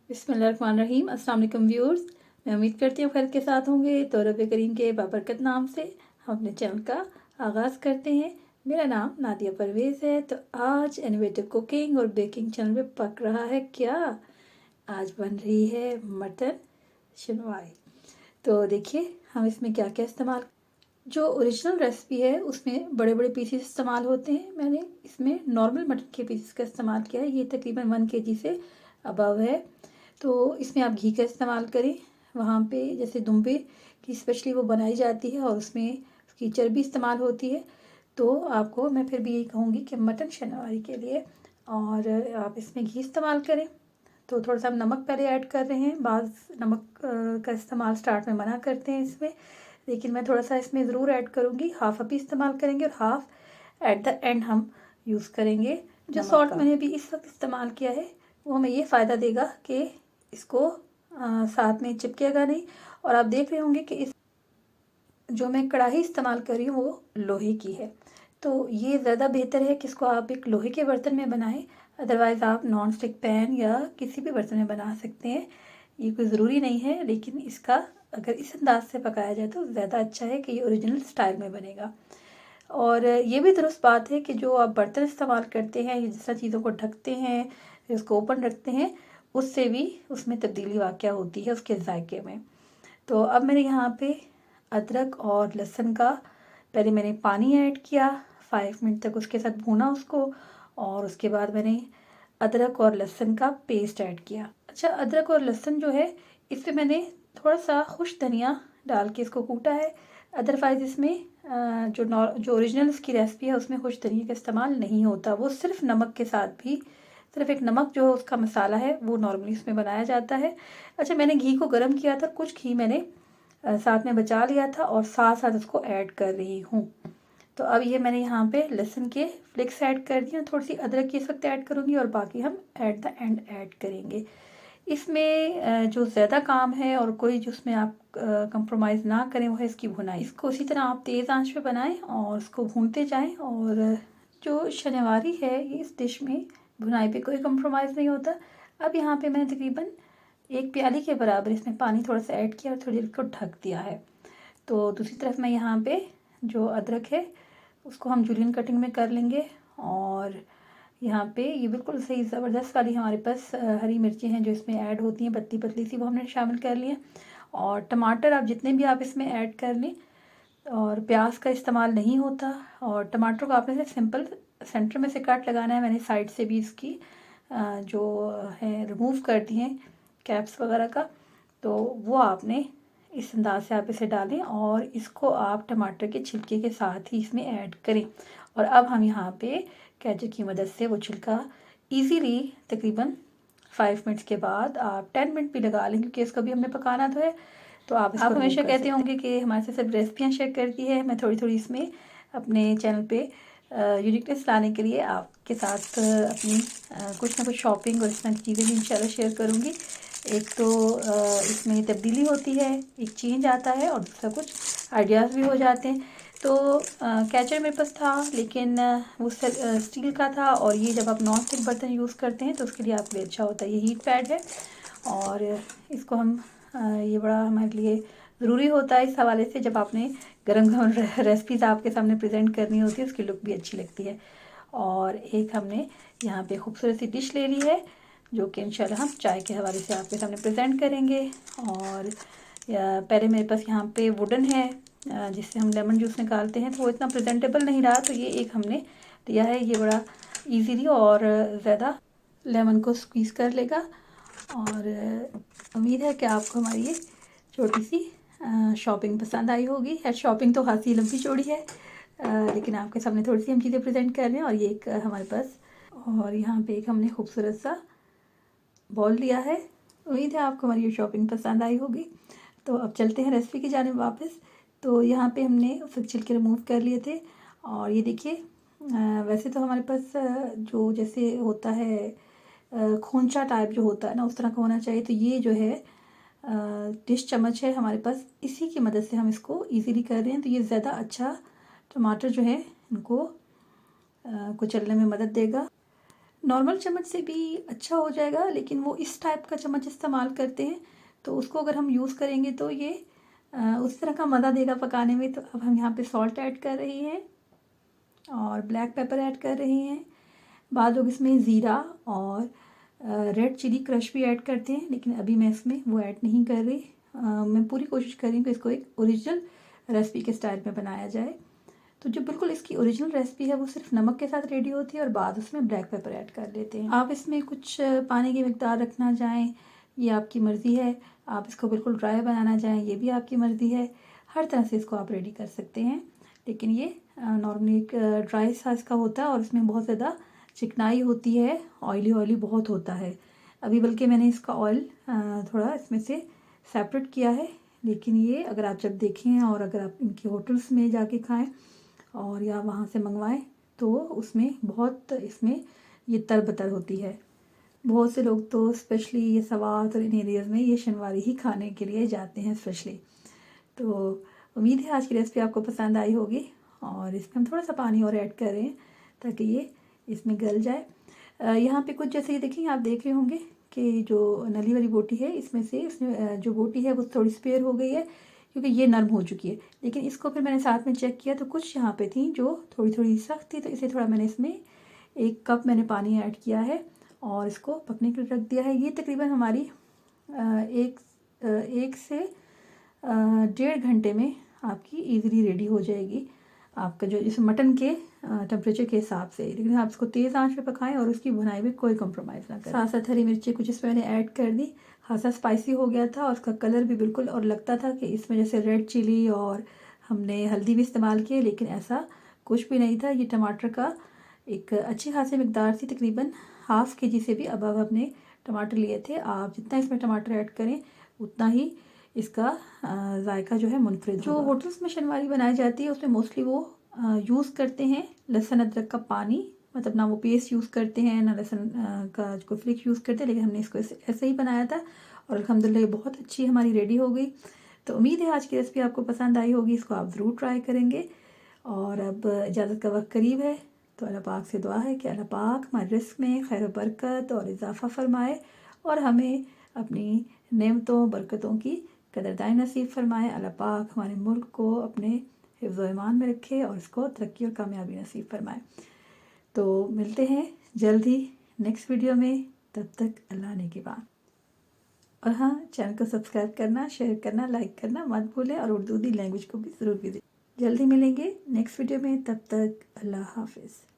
बिस्मिल्लाहिर्रहमानिर्रहीम। अस्सलाम वालेकुम व्यूअर्स, मैं उम्मीद करती हूँ खैर के साथ होंगे। तो रब करीम के बाबरकत नाम से हम अपने चैनल का आगाज़ करते हैं। मेरा नाम नादिया परवेज़ है। तो आज इनोवेटिव कुकिंग और बेकिंग चैनल पे पक रहा है क्या? आज बन रही है मटन शनवाई। तो देखिए हम इसमें क्या क्या इस्तेमाल, जो ओरिजिनल रेसिपी है उसमें बड़े बड़े पीसेस इस्तेमाल होते हैं। मैंने इसमें नॉर्मल मटन के पीसेस का इस्तेमाल किया है। ये तकरीबन 1 केजी से अबव है। तो इसमें आप घी का इस्तेमाल करें। वहाँ पे जैसे दुम्बे की स्पेशली वो बनाई जाती है और उसमें उसकी चर्बी इस्तेमाल होती है। तो आपको मैं फिर भी यही कहूँगी कि मटन शनावारी के लिए और आप इसमें घी इस्तेमाल करें। तो थोड़ा सा हम नमक पहले ऐड कर रहे हैं। बाज़ नमक का इस्तेमाल स्टार्ट में मना करते हैं इसमें, लेकिन मैं थोड़ा सा इसमें ज़रूर ऐड करूँगी। हाफ़ अभी इस्तेमाल करेंगे और हाफ़ एट द एंड हम यूज़ करेंगे। जो सॉल्ट मैंने भी इस वक्त इस्तेमाल किया है वो हमें ये फ़ायदा देगा कि इसको साथ में चिपकेगा नहीं। और आप देख रहे होंगे कि इस जो मैं कढ़ाई इस्तेमाल कर रही हूँ वो लोहे की है। तो ये ज़्यादा बेहतर है कि इसको आप एक लोहे के बर्तन में बनाएं। अदरवाइज़ आप नॉन स्टिक पैन या किसी भी बर्तन में बना सकते हैं। ये कोई ज़रूरी नहीं है, लेकिन इसका अगर इस अंदाज से पकाया जाए तो ज़्यादा अच्छा है कि ये ओरिजिनल स्टाइल में बनेगा। और ये भी दुरुस्त बात है कि जो आप बर्तन इस्तेमाल करते हैं, जिस तरह चीज़ों को ढकते हैं, उसको ओपन रखते हैं, उससे भी उसमें तब्दीली वाक़या होती है उसके जायके में। तो अब मैंने यहाँ पे अदरक और लहसुन का पहले मैंने पानी ऐड किया, 5 मिनट तक उसके साथ भूना उसको, और उसके बाद मैंने अदरक और लहसुन का पेस्ट ऐड किया। अच्छा, अदरक और लहसुन जो है इसमें मैंने थोड़ा सा खुश धनिया डाल के इसको कूटा है। अदरवाइज़ इसमें जो ओरिजिनल इसकी रेसिपी है उसमें खुश धनिया का इस्तेमाल नहीं होता। वो सिर्फ नमक के साथ भी, सिर्फ एक नमक जो उसका मसाला है वो नॉर्मली इसमें बनाया जाता है। अच्छा, मैंने घी को गर्म किया था, कुछ घी मैंने साथ में बचा लिया था और साथ साथ उसको ऐड कर रही हूँ। तो अब ये मैंने यहाँ पे लहसुन के फ्लिक्स ऐड कर दिए, थोड़ी सी अदरक की इस वक्त ऐड करूँगी और बाकी हम एट द एंड ऐड करेंगे। इसमें जो ज़्यादा काम है और कोई जिसमें आप कंप्रोमाइज़ ना करें वो है इसकी भुनाई। इसको उसी तरह आप तेज़ आंच पे बनाएं और उसको भूनते जाएं। और जो शनिवारी है ये इस डिश में भुनाई पे कोई कंप्रोमाइज़ नहीं होता। अब यहाँ पे मैंने तकरीबन 1 प्याली के बराबर इसमें पानी थोड़ा सा ऐड किया और थोड़ी देर को ढक दिया है। तो दूसरी तरफ मैं यहाँ पे जो अदरक है उसको हम जूलियन कटिंग में कर लेंगे। और यहाँ पे ये बिल्कुल सही ज़बरदस्त वाली हमारे पास हरी मिर्चें हैं जो इसमें ऐड होती हैं, पतली पतली सी, वो हमने शामिल कर लिए। और टमाटर आप जितने भी आप इसमें ऐड कर लें, और प्याज का इस्तेमाल नहीं होता। और टमाटर को आपने सिर्फ सिंपल सेंटर में से कट लगाना है। मैंने साइड से भी इसकी जो है रिमूव कर दिए हैं कैप्स वगैरह का। तो वो आपने इस अंदाज से आप इसे डालें और इसको आप टमाटर के छिलके के साथ ही इसमें ऐड करें। और अब हम यहाँ पे कैचर की मदद से वो छिलका इजीली तकरीबन 5 मिनट्स के बाद, आप 10 मिनट भी लगा लें क्योंकि इसको भी हमने पकाना तो है। तो आप हमेशा कहते होंगे कि हमारे से सब रेसिपियाँ शेयर करती है। मैं थोड़ी थोड़ी इसमें अपने चैनल पे यूनिकनेस लाने के लिए आपके साथ अपनी कुछ ना कुछ शॉपिंग और इस तरह की चीज़ें भी इंशाल्लाह शेयर करूँगी। एक तो इसमें तब्दीली होती है, एक चेंज आता है और दूसरा कुछ आइडियाज़ भी हो जाते हैं। तो कैचर मेरे पास था, लेकिन वो स्टील का था। और ये जब आप नॉन स्टिक बर्तन यूज़ करते हैं तो उसके लिए आपके लिए अच्छा होता है। ये हीट पैड है और इसको हम ये बड़ा हमारे लिए ज़रूरी होता है इस हवाले से, जब आपने गरम गरम रेसिपीज़ आपके सामने प्रेजेंट करनी होती है उसकी लुक भी अच्छी लगती है। और एक हमने यहाँ पे खूबसूरत सी डिश ले ली है जो कि इंशाल्लाह हम चाय के हवाले से आपके सामने प्रेजेंट करेंगे। और पहले मेरे पास यहाँ पे वुडन है जिससे हम लेमन जूस निकालते हैं, तो वो इतना प्रेजेंटेबल नहीं रहा, तो ये एक हमने लिया है। ये बड़ा इजीली और ज़्यादा लेमन को स्क्वीज़ कर लेगा। और उम्मीद है कि आपको हमारी ये छोटी सी शॉपिंग पसंद आई होगी। शॉपिंग तो खासी लंबी चौड़ी है, लेकिन आपके सामने थोड़ी सी हम चीज़ें प्रेजेंट कर रहे हैं। और ये एक हमारे पास, और यहाँ पे एक हमने खूबसूरत सा बॉल लिया है। उम्मीद है आपको हमारी ये शॉपिंग पसंद आई होगी। तो अब चलते हैं रेसिपी की जानिब वापस। तो यहाँ पे हमने फिर छिलके रिमूव कर लिए थे। और ये देखिए, वैसे तो हमारे पास जो जैसे होता है खोंचा टाइप जो होता है ना, उस तरह का होना चाहिए। तो ये जो है डिश चम्मच है हमारे पास, इसी की मदद से हम इसको इजीली कर रहे हैं। तो ये ज़्यादा अच्छा टमाटर जो है इनको कुचलने में मदद देगा। नॉर्मल चम्मच से भी अच्छा हो जाएगा, लेकिन वो इस टाइप का चम्मच इस्तेमाल करते हैं, तो उसको अगर हम यूज़ करेंगे तो ये उस तरह का मज़ा देगा पकाने में। तो अब हम यहाँ पे सॉल्ट ऐड कर रही हैं और ब्लैक पेपर ऐड कर रही हैं। बाद लोग इसमें ज़ीरा और रेड चिली क्रश भी ऐड करते हैं, लेकिन अभी मैं इसमें वो ऐड नहीं कर रही। मैं पूरी कोशिश कर रही हूँ कि इसको एक ओरिजिनल रेसिपी के स्टाइल में बनाया जाए। तो जो बिल्कुल इसकी ओरिजिनल रेसिपी है वो सिर्फ नमक के साथ रेडी होती है और बाद उसमें ब्लैक पेपर ऐड कर लेते हैं। आप इसमें कुछ पानी की मिकदार रखना चाहें, ये आपकी मर्ज़ी है। आप इसको बिल्कुल ड्राई बनाना चाहें, ये भी आपकी मर्ज़ी है। हर तरह से इसको आप रेडी कर सकते हैं, लेकिन ये नॉर्मली एक ड्राई सा इसका होता है और इसमें बहुत ज़्यादा चिकनाई होती है, ऑयली ऑयली बहुत होता है। अभी बल्कि मैंने इसका ऑयल थोड़ा इसमें से सेपरेट किया है, लेकिन ये अगर आप जब देखें और अगर आप इनके होटल्स में जाके खाएं और या वहाँ से मंगवाएं तो उसमें बहुत इसमें ये तरबतर होती है। बहुत से लोग तो स्पेशली ये सवात और इन एरियाज़ में ये शनवारी ही खाने के लिए जाते हैं स्पेशली। तो उम्मीद है आज की रेसिपी आपको पसंद आई होगी और इसमें हम थोड़ा सा पानी और ऐड करें ताकि ये इसमें गल जाए। यहाँ पे कुछ जैसे ये देखिए, आप देख रहे होंगे कि जो नली वाली बोटी है इसमें से इसमें जो बोटी है वो थोड़ी स्पेयर हो गई है क्योंकि ये नरम हो चुकी है। लेकिन इसको फिर मैंने साथ में चेक किया तो कुछ यहाँ पे थी जो थोड़ी थोड़ी सख्त थी, तो इसे थोड़ा मैंने इसमें 1 कप मैंने पानी ऐड किया है और इसको पकने के लिए रख दिया है। ये तकरीबन हमारी एक से 1.5 घंटे में आपकी ईज़िली रेडी हो जाएगी, आपका जो इस मटन के टेम्परेचर के हिसाब से। लेकिन आप इसको तेज़ आंच पे पकाएं और उसकी भुनाई में कोई कॉम्प्रोमाइज़ ना करें। साथ साथ हरी मिर्ची कुछ इसमें मैंने ऐड कर दी। खासा स्पाइसी हो गया था और उसका कलर भी बिल्कुल, और लगता था कि इसमें जैसे रेड चिली और हमने हल्दी भी इस्तेमाल की है, लेकिन ऐसा कुछ भी नहीं था। ये टमाटर का एक अच्छी खासी मिकदार थी, तकरीबन ½ kg से भी अब हमने टमाटर लिए थे। आप जितना इसमें टमाटर ऐड करें उतना ही इसका जायका जो है मुनफरिद होगा। जो होटल्स में शनवारी बनाई जाती है उसमें मोस्टली वो यूज़ करते हैं लहसुन अदरक का पानी, मतलब ना वो पेस्ट यूज़ करते हैं ना लहसुन का कोई फ्लिक यूज़ करते हैं, लेकिन हमने इसको ऐसे ही बनाया था और अल्हम्दुलिल्लाह ये बहुत अच्छी हमारी रेडी हो गई। तो उम्मीद है आज की रेसिपी आपको पसंद आई होगी, इसको आप ज़रूर ट्राई करेंगे। और अब इजाज़त का वक्त करीब है, तो अल्लाह पाक से दुआ है कि अल्लाह पाक हमारे रिस्क में खैर बरकत और इजाफ़ा फरमाए और हमें अपनी नेमतों बरकतों की कदरदानी नसीब फरमाए। अल्लाह पाक हमारे मुल्क को अपने हिफ्ज़ व ईमान में रखे और इसको तरक्की और कामयाबी नसीब फरमाए। तो मिलते हैं जल्द ही नेक्स्ट वीडियो में, तब तक अल्लाह ने की बात। और हाँ, चैनल को सब्सक्राइब करना, शेयर करना, लाइक करना मत भूलें और उर्दू दी लैंग्वेज को भी ज़रूर विजिट। जल्दी मिलेंगे नेक्स्ट वीडियो में, तब तक अल्लाह हाफिज़।